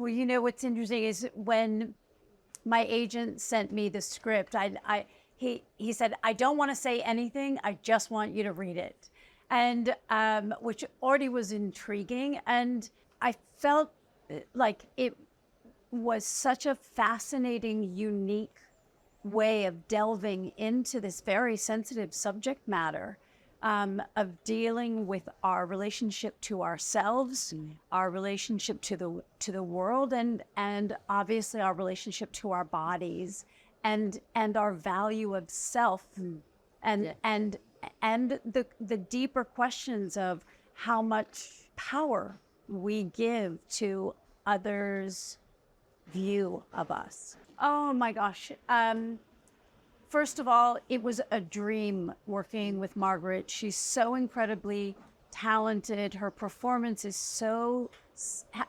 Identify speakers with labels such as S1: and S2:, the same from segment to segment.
S1: Well, you know what's interesting is when my agent sent me the script, he said, I don't want to say anything. I just want you to read it. And which already was intriguing. And I felt like it was such a fascinating, unique way of delving into this very sensitive subject matter, of dealing with our relationship to ourselves, our relationship to the world, and obviously our relationship to our bodies, and our value of self, and the deeper questions of how much power we give to others' view of us. Oh my gosh. First of all, it was a dream working with Margaret. She's so incredibly talented. Her performance is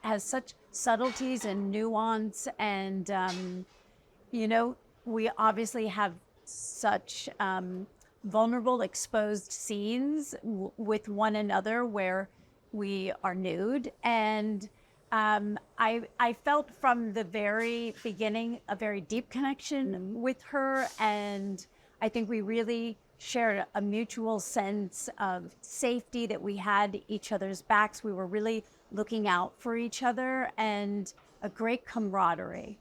S1: has such subtleties and nuance. And, we obviously have such vulnerable, exposed scenes with one another where we are nude. And I felt from the very beginning a very deep connection with her, and I think we really shared a mutual sense of safety, that we had each other's backs. We were really looking out for each other, and a great camaraderie.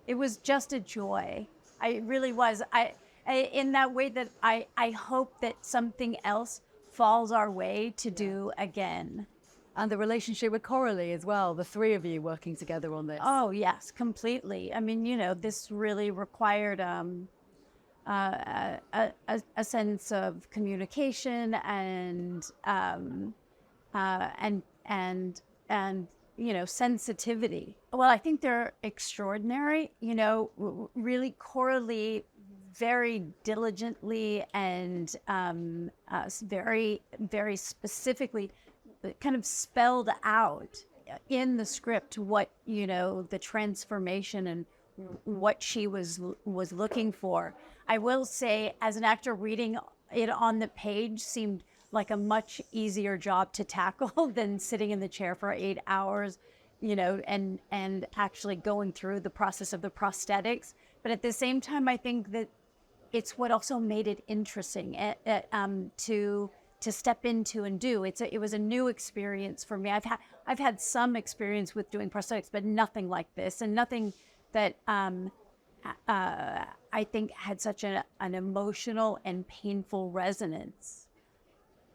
S1: It was just a joy. It really was. I in that way that I hope that something else falls our way to do again.
S2: And the relationship with Coralie as well, the three of you working together on this.
S1: Oh, yes, completely. I mean, this really required a sense of communication and sensitivity. Well, I think they're extraordinary. Really, Coralie very diligently and very, very specifically kind of spelled out in the script what the transformation and what she was looking for. I will say, as an actor, reading it on the page seemed like a much easier job to tackle than sitting in the chair for 8 hours, and actually going through the process of the prosthetics. But at the same time, I think that it's what also made it interesting to step into and do. It was a new experience for me. I've had some experience with doing prosthetics, but nothing like this, and nothing that I think had such an emotional and painful resonance.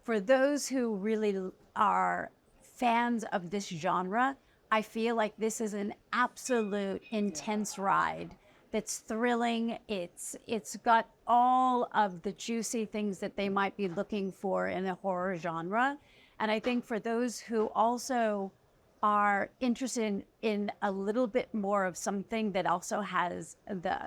S1: For those who really are fans of this genre, I feel like this is an absolute intense ride. That's thrilling. It's got all of the juicy things that they might be looking for in a horror genre. And I think for those who also are interested in a little bit more of something that also has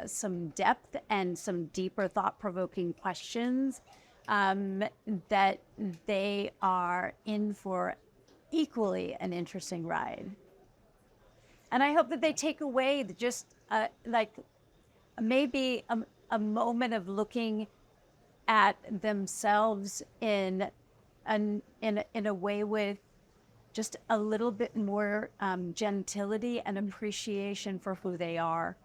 S1: some depth and some deeper thought-provoking questions, that they are in for equally an interesting ride. And I hope that they take away just maybe a moment of looking at themselves in a way with just a little bit more gentility and appreciation for who they are.